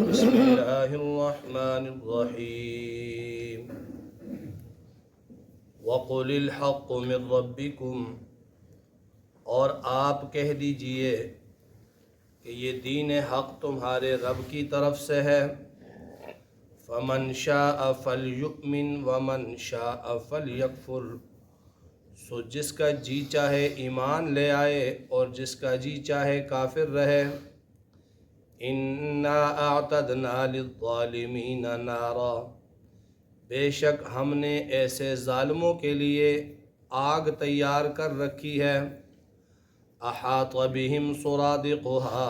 بسم اللہ الرحمن الرحیم وقل الحق من ربکم، اور آپ کہہ دیجئے کہ یہ دین حق تمہارے رب کی طرف سے ہے۔ فمن شاء فلیؤمن ومن شاء فلیکفر، سو جس کا جی چاہے ایمان لے آئے اور جس کا جی چاہے کافر رہے۔ انا اعتدنا للظالمین نارا، بے شک ہم نے ایسے ظالموں کے لیے آگ تیار کر رکھی ہے۔ احاط بہم سرادقها،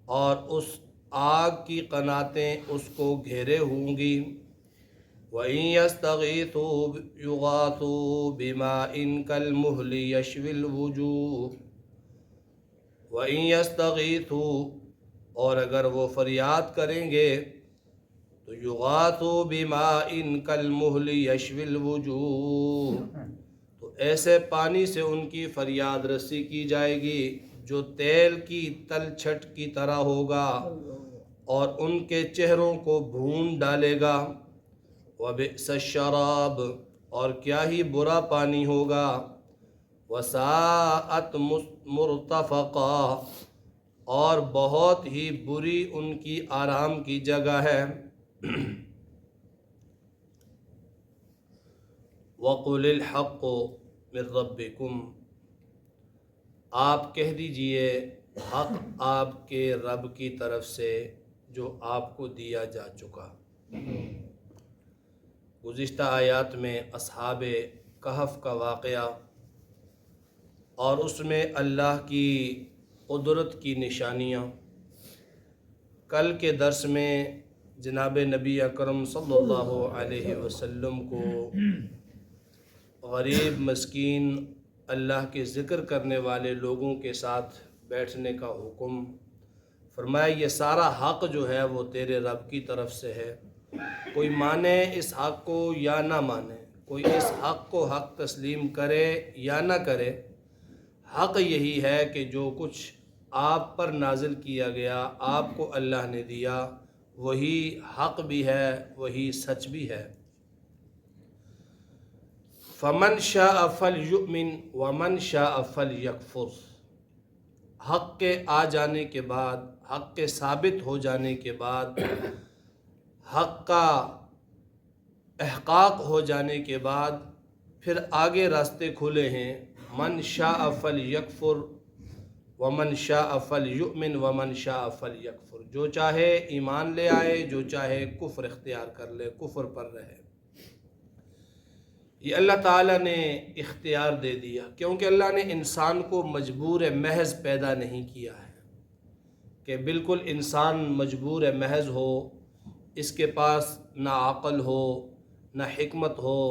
اور اس آگ کی قناتیں اس کو گھیرے ہوں گی۔ وَإِن يَسْتَغِيثُوا يُغَاثُوا بِمَاءٍ كَالْمُهْلِ يَشْوِي الْوُجُوهَ۔ وَإِن يَسْتَغِيثُوا، اور اگر وہ فریاد کریں گے تو یغاثوا بِمَاءٍ كَالْمُهْلِ يَشْوِي الْوُجُوهَ، تو ایسے پانی سے ان کی فریاد رسی کی جائے گی جو تیل کی تلچھٹ کی طرح ہوگا اور ان کے چہروں کو بھون ڈالے گا۔ وَبِئْسَ الشَّرَابُ، اور کیا ہی برا پانی ہوگا۔ وَسَاءَتْ مُرْتَفَقًا، اور بہت ہی بری ان کی آرام کی جگہ ہے۔ وَقُلِ الْحَقُّ مِن رَبِّكُمْ، آپ کہہ دیجئے حق آپ کے رب کی طرف سے جو آپ کو دیا جا چکا۔ گزشتہ آیات میں اصحاب کہف کا واقعہ اور اس میں اللہ کی قدرت کی نشانیاں، کل کے درس میں جناب نبی اکرم صلی اللہ علیہ وسلم کو غریب مسکین اللہ کے ذکر کرنے والے لوگوں کے ساتھ بیٹھنے کا حکم فرمایا۔ یہ سارا حق جو ہے وہ تیرے رب کی طرف سے ہے، کوئی مانے اس حق کو یا نہ مانے، کوئی اس حق کو حق تسلیم کرے یا نہ کرے، حق یہی ہے کہ جو کچھ آپ پر نازل کیا گیا، آپ کو اللہ نے دیا، وہی حق بھی ہے، وہی سچ بھی ہے۔ فمن شاء فلیؤمن ومن شاء فلیکفر، حق کے آ جانے کے بعد، حق کے ثابت ہو جانے کے بعد، حق کا احقاق ہو جانے کے بعد پھر آگے راستے کھلے ہیں۔ من شاء فلیکفر ومن شاء فلیؤمن ومن شاء فلیکفر، جو چاہے ایمان لے آئے، جو چاہے کفر اختیار کر لے، کفر پر رہے۔ یہ اللہ تعالیٰ نے اختیار دے دیا، کیونکہ اللہ نے انسان کو مجبور محض پیدا نہیں کیا ہے کہ بالکل انسان مجبور محض ہو، اس کے پاس نہ عقل ہو، نہ حکمت ہو،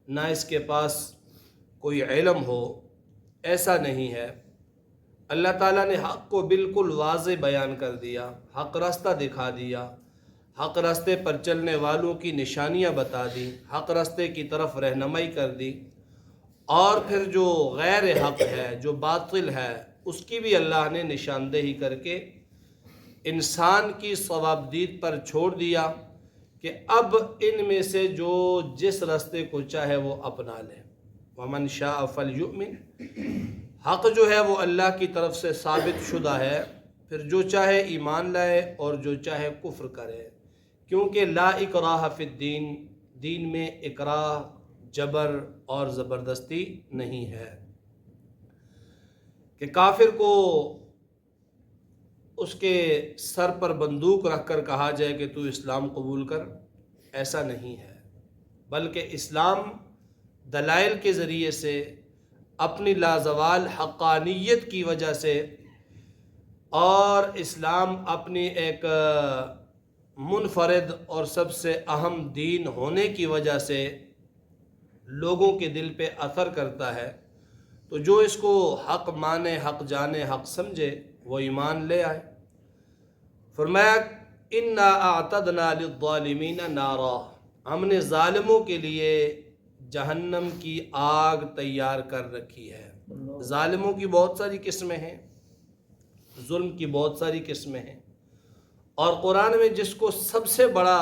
نہ اس کے پاس کوئی علم ہو، ایسا نہیں ہے۔ اللہ تعالیٰ نے حق کو بالکل واضح بیان کر دیا، حق راستہ دکھا دیا، حق راستے پر چلنے والوں کی نشانیاں بتا دی، حق راستے کی طرف رہنمائی کر دی، اور پھر جو غیر حق ہے، جو باطل ہے، اس کی بھی اللہ نے نشاندہی کر کے انسان کی صوابدید پر چھوڑ دیا کہ اب ان میں سے جو جس راستے کو چاہے وہ اپنا لے۔ ومن شاء فلیؤمن، حق جو ہے وہ اللہ کی طرف سے ثابت شدہ ہے، پھر جو چاہے ایمان لائے اور جو چاہے کفر کرے، کیونکہ لا اکراہ فی الدین، دین میں اکراہ، جبر اور زبردستی نہیں ہے کہ کافر کو اس کے سر پر بندوق رکھ کر کہا جائے کہ تو اسلام قبول کر، ایسا نہیں ہے، بلکہ اسلام دلائل کے ذریعے سے، اپنی لازوال حقانیت کی وجہ سے، اور اسلام اپنی ایک منفرد اور سب سے اہم دین ہونے کی وجہ سے لوگوں کے دل پہ اثر کرتا ہے، تو جو اس کو حق مانے، حق جانے، حق سمجھے، وہ ایمان لے آئے۔ فرمایا انا اعتدنا للظالمین نارا، ہم نے ظالموں کے لیے جہنم کی آگ تیار کر رکھی ہے۔ ظالموں کی بہت ساری قسمیں ہیں، ظلم کی بہت ساری قسمیں ہیں، اور قرآن میں جس کو سب سے بڑا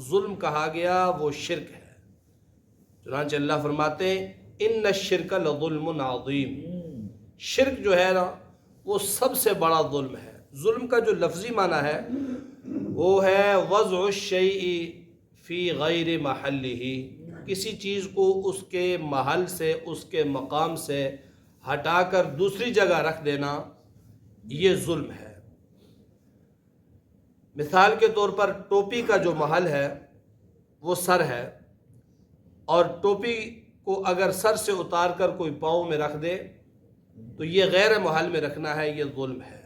ظلم کہا گیا وہ شرک ہے۔ چنانچہ اللہ فرماتے ہیں ان الشرک لظلم عظیم، شرک جو ہے نا وہ سب سے بڑا ظلم ہے۔ ظلم کا جو لفظی معنی ہے وہ ہے وضع الشیء فی غیر محلہ، کسی چیز کو اس کے محل سے، اس کے مقام سے ہٹا کر دوسری جگہ رکھ دینا، یہ ظلم ہے۔ مثال کے طور پر ٹوپی کا جو محل ہے وہ سر ہے، اور ٹوپی کو اگر سر سے اتار کر کوئی پاؤں میں رکھ دے تو یہ غیر محل میں رکھنا ہے، یہ ظلم ہے۔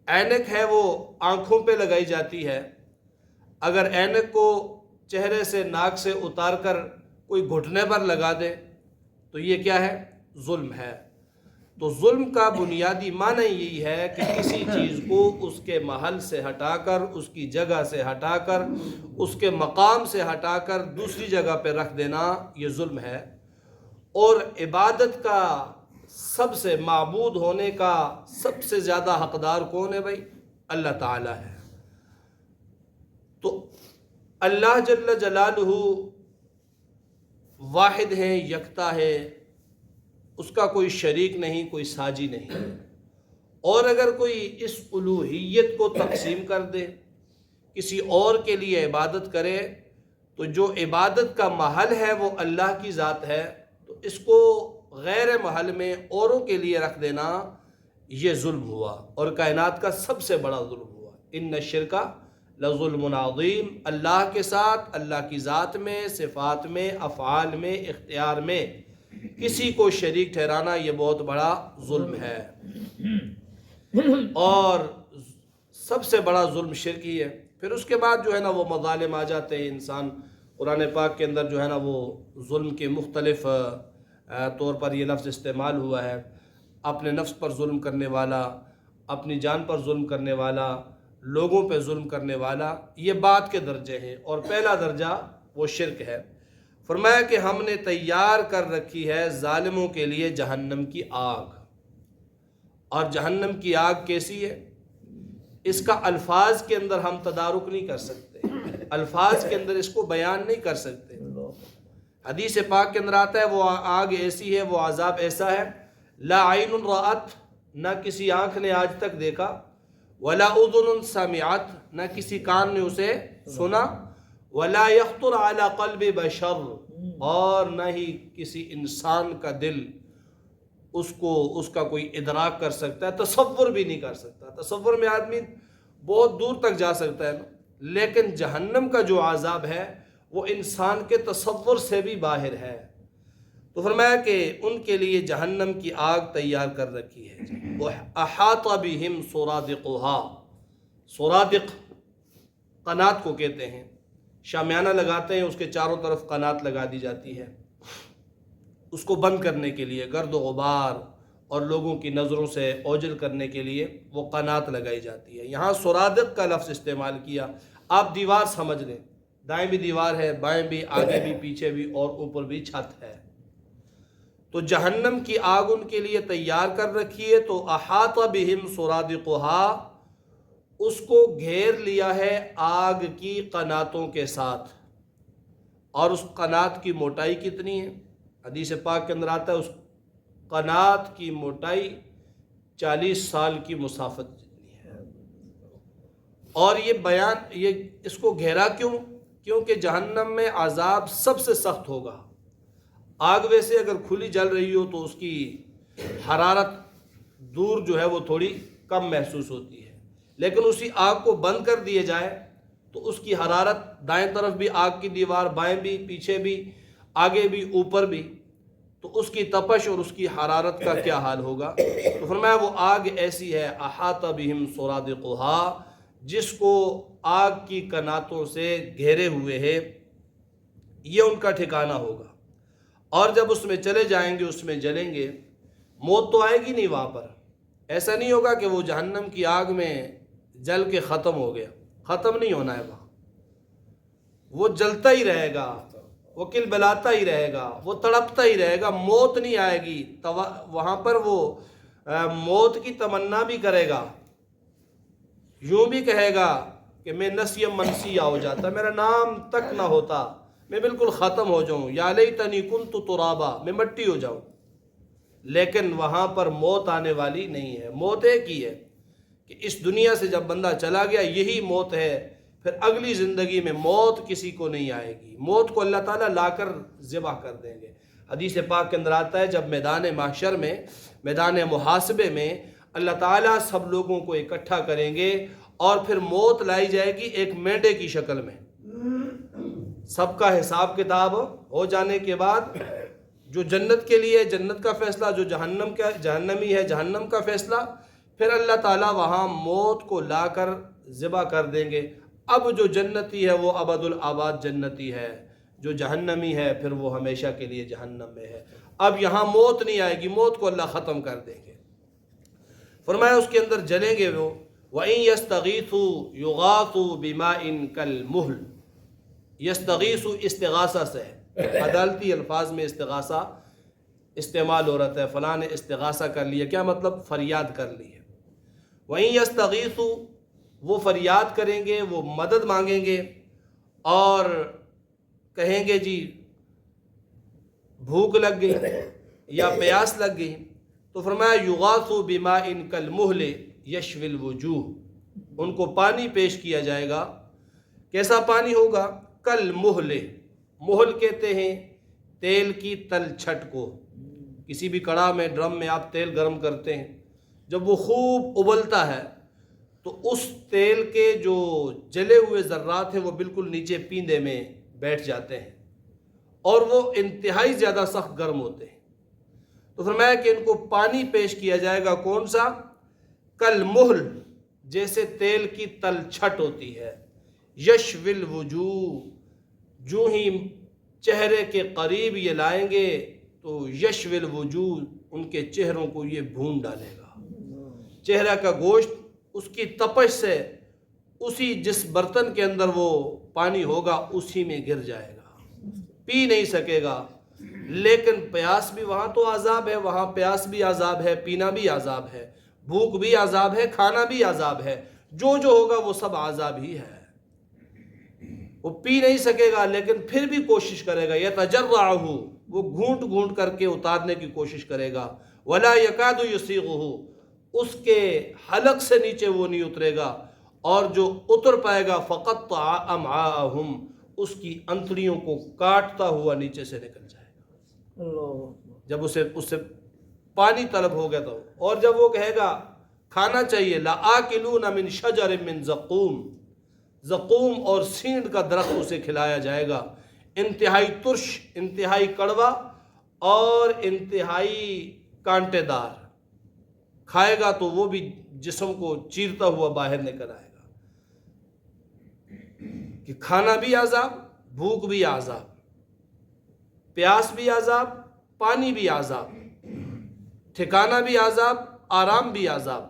اینک ہے وہ آنکھوں پہ لگائی جاتی ہے، اگر اینک کو چہرے سے، ناک سے اتار کر کوئی گھٹنے پر لگا دے تو یہ کیا ہے؟ ظلم ہے۔ تو ظلم کا بنیادی معنی یہی ہے کہ کسی چیز کو اس کے محل سے ہٹا کر، اس کی جگہ سے ہٹا کر، اس کے مقام سے ہٹا کر دوسری جگہ پہ رکھ دینا، یہ ظلم ہے۔ اور عبادت کا سب سے معبود ہونے کا سب سے زیادہ حقدار کون ہے بھائی؟ اللہ تعالیٰ ہے۔ تو اللہ جل جلالہ واحد ہے، یکتا ہے، اس کا کوئی شریک نہیں، کوئی ساجی نہیں۔ اور اگر کوئی اس الوہیت کو تقسیم کر دے، کسی اور کے لیے عبادت کرے، تو جو عبادت کا محل ہے وہ اللہ کی ذات ہے، تو اس کو غیر محل میں اوروں کے لیے رکھ دینا، یہ ظلم ہوا، اور کائنات کا سب سے بڑا ظلم ہوا۔ ان الشرک لظلم عظیم، اللہ کے ساتھ، اللہ کی ذات میں، صفات میں، افعال میں، اختیار میں کسی کو شریک ٹھہرانا یہ بہت بڑا ظلم ہے، اور سب سے بڑا ظلم شرک ہی ہے۔ پھر اس کے بعد جو ہے نا وہ مظالم آ جاتے ہیں۔ انسان قرآن پاک کے اندر جو ہے نا وہ ظلم کے مختلف طور پر یہ لفظ استعمال ہوا ہے۔ اپنے نفس پر ظلم کرنے والا، اپنی جان پر ظلم کرنے والا، لوگوں پہ ظلم کرنے والا، یہ بات کے درجے ہیں، اور پہلا درجہ وہ شرک ہے۔ فرمایا کہ ہم نے تیار کر رکھی ہے ظالموں کے لیے جہنم کی آگ، اور جہنم کی آگ کیسی ہے اس کا الفاظ کے اندر ہم تدارک نہیں کر سکتے، الفاظ کے اندر اس کو بیان نہیں کر سکتے۔ حدیث پاک کے اندر آتا ہے وہ آگ ایسی ہے، وہ عذاب ایسا ہے، لا عین رأت، نہ کسی آنکھ نے آج تک دیکھا، ولا اذن سمعت، نہ کسی کان نے اسے سنا، ولا یخطر علی قلب بشر، اور نہ ہی کسی انسان کا دل اس کا کوئی ادراک کر سکتا ہے، تصور بھی نہیں کر سکتا۔ تصور میں آدمی بہت دور تک جا سکتا ہے نا، لیکن جہنم کا جو عذاب ہے وہ انسان کے تصور سے بھی باہر ہے۔ تو فرمایا کہ ان کے لیے جہنم کی آگ تیار کر رکھی ہے۔ احاط بہم سرادقها، سرادق قنات کو کہتے ہیں، شامیانہ لگاتے ہیں، اس کے چاروں طرف قنات لگا دی جاتی ہے، اس کو بند کرنے کے لیے، گرد و غبار اور لوگوں کی نظروں سے اوجل کرنے کے لیے وہ قنات لگائی جاتی ہے۔ یہاں سرادق کا لفظ استعمال کیا، آپ دیوار سمجھ لیں، دائیں بھی دیوار ہے، بائیں بھی، آگے بھی، پیچھے بھی، اور اوپر بھی چھت ہے۔ تو جہنم کی آگ ان کے لیے تیار کر رکھی ہے۔ تو احاط بہم سرادقها، اس کو گھیر لیا ہے آگ کی قناتوں کے ساتھ، اور اس قنات کی موٹائی کتنی ہے؟ حدیث پاک کے اندر آتا ہے اس قنات کی موٹائی 40 سال کی مسافت جتنی ہے۔ اور یہ اس کو گھیرا کیوں؟ کیونکہ جہنم میں عذاب سب سے سخت ہوگا۔ آگ ویسے اگر کھلی جل رہی ہو تو اس کی حرارت دور جو ہے وہ تھوڑی کم محسوس ہوتی ہے، لیکن اسی آگ کو بند کر دیے جائے تو اس کی حرارت، دائیں طرف بھی آگ کی دیوار، بائیں بھی، پیچھے بھی، آگے بھی، اوپر بھی، تو اس کی تپش اور اس کی حرارت کا کیا حال ہوگا۔ تو فرمایا وہ آگ ایسی ہے، احاط بہم سرادقها، جس کو آگ کی قناتوں سے گھیرے ہوئے ہے، یہ ان کا ٹھکانہ ہوگا۔ اور جب اس میں چلے جائیں گے، اس میں جلیں گے، موت تو آئے گی نہیں وہاں پر۔ ایسا نہیں ہوگا کہ وہ جہنم کی آگ میں جل کے ختم ہو گیا، ختم نہیں ہونا ہے وہاں، وہ جلتا ہی رہے گا، وہ کلبلاتا ہی رہے گا، وہ تڑپتا ہی رہے گا، موت نہیں آئے گی۔ وہاں پر وہ موت کی تمنا بھی کرے گا، یوں بھی کہے گا کہ میں نسیم منسیہ ہو جاتا، میرا نام تک نہ ہوتا، میں بالکل ختم ہو جاؤں، یا لیتنی کنت ترابا، میں مٹی ہو جاؤں۔ لیکن وہاں پر موت آنے والی نہیں ہے۔ موت ایک ہی ہے کہ اس دنیا سے جب بندہ چلا گیا یہی موت ہے، پھر اگلی زندگی میں موت کسی کو نہیں آئے گی۔ موت کو اللہ تعالیٰ لا کر ذبح کر دیں گے۔ حدیث پاک کے اندر آتا ہے جب میدان محشر میں، میدان محاسبے میں اللہ تعالیٰ سب لوگوں کو اکٹھا کریں گے اور پھر موت لائی جائے گی ایک مینڈے کی شکل میں۔ سب کا حساب کتاب ہو جانے کے بعد جو جنت کے لیے جنت کا فیصلہ، جو جہنمی ہے جہنم کا فیصلہ، پھر اللہ تعالیٰ وہاں موت کو لا کر ذبح کر دیں گے۔ اب جو جنتی ہے وہ ابد الآباد جنتی ہے، جو جہنمی ہے پھر وہ ہمیشہ کے لیے جہنم میں ہے۔ اب یہاں موت نہیں آئے گی، موت کو اللہ ختم کر دیں گے۔ فرمایا اس کے اندر جلیں گے وہ۔ وَإِن يَسْتَغِيثُوا يُغَاثُوا بِمَاءٍ كَالْمُهْلِ۔ یستغیث استغاثہ سے ہے، عدالتی الفاظ میں استغاثہ استعمال ہو رہا ہے، فلاں نے استغاثہ کر لیا، کیا مطلب؟ فریاد کر لی ہے۔ وَإِن يَسْتَغِيثُوا، وہ فریاد کریں گے، وہ مدد مانگیں گے اور کہیں گے جی بھوک لگ گئی یا پیاس لگ گئی، تو فرمایا یغاثوا بماء کالمہل یشوی الوجوہ، ان کو پانی پیش کیا جائے گا۔ کیسا پانی ہوگا؟ کالمہل، مہل کہتے ہیں تیل کی تل چھٹ کو۔ کسی بھی کڑاہ میں ڈرم میں آپ تیل گرم کرتے ہیں، جب وہ خوب ابلتا ہے تو اس تیل کے جو جلے ہوئے ذرات ہیں وہ بالکل نیچے پیندے میں بیٹھ جاتے ہیں اور وہ انتہائی زیادہ سخت گرم ہوتے ہیں۔ تو فرمایا کہ ان کو پانی پیش کیا جائے گا، کون سا؟ کالمہل، جیسے تیل کی تل چھٹ ہوتی ہے۔ یشوی الوجوہ، جو ہی چہرے کے قریب یہ لائیں گے تو یشوی الوجوہ، ان کے چہروں کو یہ بھون ڈالے گا۔ چہرہ کا گوشت اس کی تپش سے اسی جس برتن کے اندر وہ پانی ہوگا اسی میں گر جائے گا، پی نہیں سکے گا۔ لیکن پیاس بھی، وہاں تو عذاب ہے، وہاں پیاس بھی عذاب ہے، پینا بھی عذاب ہے، بھوک بھی عذاب ہے، کھانا بھی عذاب ہے، جو ہوگا وہ سب عذاب ہی ہے۔ وہ پی نہیں سکے گا لیکن پھر بھی کوشش کرے گا، یتجرعہ، وہ گھونٹ گھونٹ کر کے اتارنے کی کوشش کرے گا، ولا یکاد یسیغہ، اس کے حلق سے نیچے وہ نہیں اترے گا، اور جو اتر پائے گا فقطع امعاءہم، اس کی انتڑیوں کو کاٹتا ہوا نیچے سے نکل جائے گا جب اس سے پانی طلب ہو گیا تو۔ اور جب وہ کہے گا کھانا چاہیے، لآکلون من شجر من زقوم، زقوم اور سینڈ کا درخت اسے کھلایا جائے گا، انتہائی ترش، انتہائی کڑوا اور انتہائی کانٹے دار۔ کھائے گا تو وہ بھی جسم کو چیرتا ہوا باہر نکل آئے گا۔ کہ کھانا بھی عذاب، بھوک بھی عذاب، پیاس بھی عذاب، پانی بھی عذاب، ٹھکانہ بھی عذاب، آرام بھی عذاب،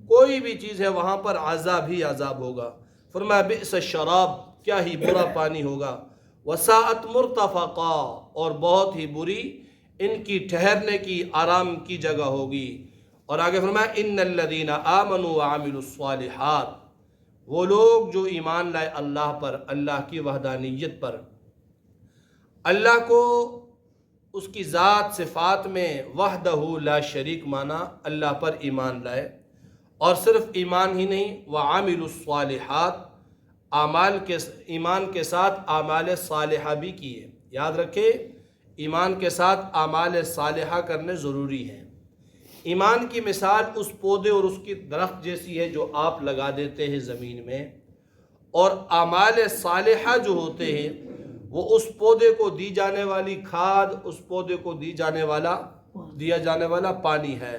کوئی بھی چیز ہے وہاں پر عذاب ہی عذاب ہوگا۔ فرمایا بئس الشراب، کیا ہی برا پانی ہوگا، وساءت مرتفقا، اور بہت ہی بری ان کی ٹھہرنے کی، آرام کی جگہ ہوگی۔ اور آگے فرمایا ان الذین آمنوا وعملوا الصالحات، وہ لوگ جو ایمان لائے اللہ پر، اللہ کی وحدانیت پر، اللہ کو اس کی ذات صفات میں وحدہ لا شریک مانا، اللہ پر ایمان لائے، اور صرف ایمان ہی نہیں، وعملوا الصالحات، ایمان کے ساتھ اعمال صالحہ بھی کیے۔ یاد رکھے ایمان کے ساتھ اعمال صالحہ کرنے ضروری ہیں۔ ایمان کی مثال اس پودے اور اس کی درخت جیسی ہے جو آپ لگا دیتے ہیں زمین میں، اور اعمال صالحہ جو ہوتے ہیں وہ اس پودے کو دی جانے والی کھاد، اس پودے کو دیا جانے والا پانی ہے۔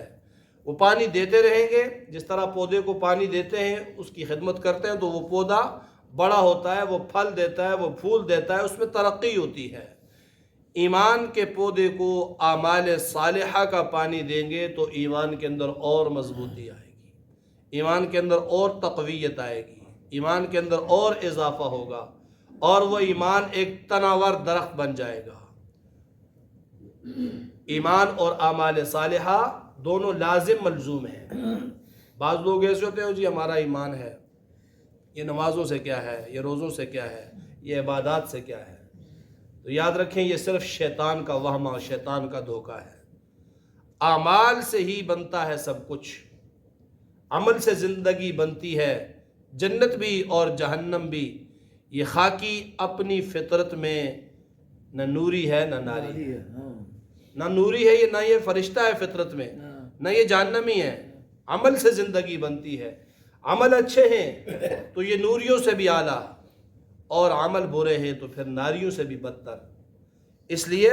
وہ پانی دیتے رہیں گے، جس طرح پودے کو پانی دیتے ہیں، اس کی خدمت کرتے ہیں تو وہ پودا بڑا ہوتا ہے، وہ پھل دیتا ہے، وہ پھول دیتا ہے، اس میں ترقی ہوتی ہے۔ ایمان کے پودے کو اعمال صالحہ کا پانی دیں گے تو ایمان کے اندر اور مضبوطی آئے گی، ایمان کے اندر اور تقویت آئے گی، ایمان کے اندر اور اضافہ ہوگا، اور وہ ایمان ایک تناور درخت بن جائے گا۔ ایمان اور اعمال صالحہ دونوں لازم ملزوم ہیں۔ بعض لوگ ایسے ہوتے ہیں جی ہمارا ایمان ہے، یہ نمازوں سے کیا ہے، یہ روزوں سے کیا ہے، یہ عبادات سے کیا ہے؟ تو یاد رکھیں یہ صرف شیطان کا وہم اور شیطان کا دھوکہ ہے۔ اعمال سے ہی بنتا ہے سب کچھ، عمل سے زندگی بنتی ہے، جنت بھی اور جہنم بھی۔ یہ خاکی اپنی فطرت میں نہ نوری ہے نہ ناری ہے، نہ نوری ہے نہ یہ فرشتہ ہے فطرت میں، نہ یہ جہنمی ہے۔ عمل سے زندگی بنتی ہے، عمل اچھے ہیں تو یہ نوریوں سے بھی اعلیٰ، اور عمل برے ہیں تو پھر ناریوں سے بھی بدتر۔ اس لیے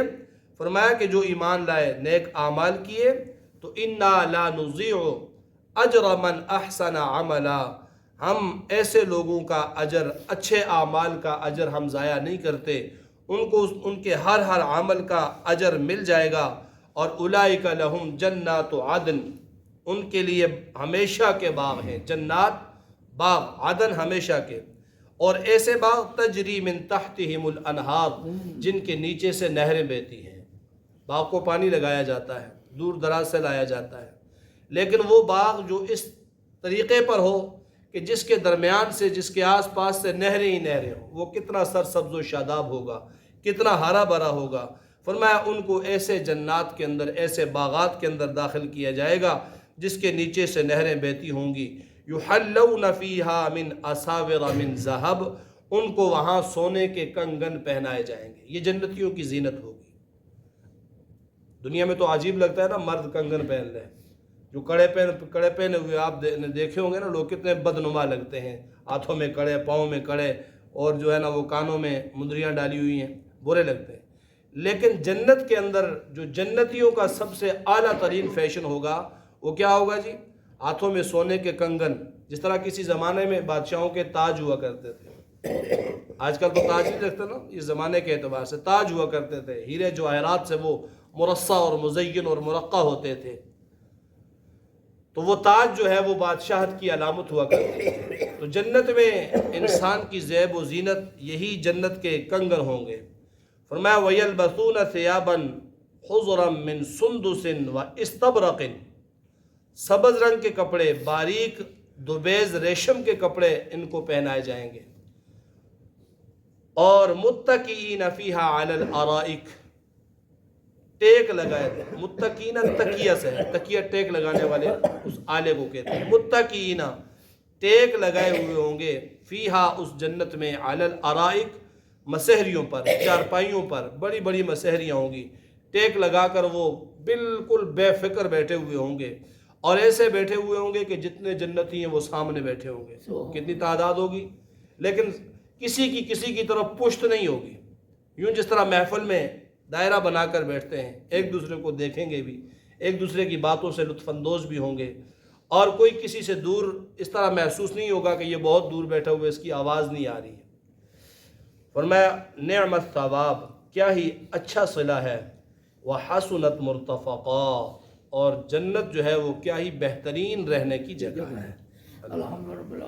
فرمایا کہ جو ایمان لائے، نیک اعمال کیے، تو انا لا نضیع اجر من احسن عملا، ہم ایسے لوگوں کا اجر، اچھے اعمال کا اجر ہم ضائع نہیں کرتے، ان کو ان کے ہر عمل کا اجر مل جائے گا۔ اور اولئک لہم جنات عدن، ان کے لیے ہمیشہ کے باغ ہیں، جنات باغ، عدن ہمیشہ کے، اور ایسے باغ تجری من تحتہم الانہار، جن کے نیچے سے نہریں بہتی ہیں۔ باغ کو پانی لگایا جاتا ہے، دور دراز سے لایا جاتا ہے، لیکن وہ باغ جو اس طریقے پر ہو کہ جس کے درمیان سے، جس کے آس پاس سے نہریں ہی نہریں ہوں، وہ کتنا سرسبز و شاداب ہوگا، کتنا ہرا بھرا ہوگا۔ فرمایا ان کو ایسے جنات کے اندر، ایسے باغات کے اندر داخل کیا جائے گا جس کے نیچے سے نہریں بہتی ہوں گی۔ یحلون فیہا من اساور من ذہب، ان کو وہاں سونے کے کنگن پہنائے جائیں گے۔ یہ جنتیوں کی زینت ہوگی۔ دنیا میں تو عجیب لگتا ہے نا، مرد کنگن پہن لے، جو کڑے پہنے ہوئے آپ دیکھے ہوں گے نا، لوگ کتنے بدنما لگتے ہیں، ہاتھوں میں کڑے، پاؤں میں کڑے، اور جو ہے نا وہ کانوں میں مندریاں ڈالی ہوئی ہیں، برے لگتے ہیں۔ لیکن جنت کے اندر جو جنتیوں کا سب سے اعلیٰ ترین فیشن ہوگا وہ کیا ہوگا جی؟ ہاتھوں میں سونے کے کنگن، جس طرح کسی زمانے میں بادشاہوں کے تاج ہوا کرتے تھے۔ آج کل تو تاج نہیں رکھتے نا، اس زمانے کے اعتبار سے تاج ہوا کرتے تھے، ہیرے جواہرات سے وہ مرصع اور مزین اور مرقع ہوتے تھے، تو وہ تاج جو ہے وہ بادشاہت کی علامت ہوا کرتی ہے۔ تو جنت میں انسان کی زیب و زینت یہی جنت کے کنگن ہوں گے۔ فرمایا وَيَلْبَثُونَ ثِيَابًا خُضْرًا مِّن سُنْدُسٍ وَإِسْتَبْرَقٍ، سبز رنگ کے کپڑے، باریک دوبیز ریشم کے کپڑے ان کو پہنائے جائیں گے۔ اور متکئین فیہا علی الارائک، ٹیک لگائے تھے، متکئین تکیہ سے ہے، تکیہ ٹیک لگانے والے اس آلے کو کہتے ہیں، متکئین ٹیک لگائے ہوئے ہوں گے، فیہا اس جنت میں، علی الارائک مسہریوں پر، چارپائیوں پر، بڑی بڑی مسہریاں ہوں گی، ٹیک لگا کر وہ بالکل بے فکر بیٹھے ہوئے ہوں گے، اور ایسے بیٹھے ہوئے ہوں گے کہ جتنے جنتی ہیں وہ سامنے بیٹھے ہوں گے۔ کتنی تعداد ہوگی، لیکن کسی کی طرف پشت نہیں ہوگی، یوں جس طرح محفل میں دائرہ بنا کر بیٹھتے ہیں، ایک دوسرے کو دیکھیں گے بھی، ایک دوسرے کی باتوں سے لطف اندوز بھی ہوں گے، اور کوئی کسی سے دور اس طرح محسوس نہیں ہوگا کہ یہ بہت دور بیٹھا ہوا ہے، اس کی آواز نہیں آ رہی ہے۔ فرمایا نعم الثواب، کیا ہی اچھا صلہ ہے، وحسنت مرتفقا، اور جنت جو ہے وہ کیا ہی بہترین رہنے کی جگہ ہے۔ الحمدللہ۔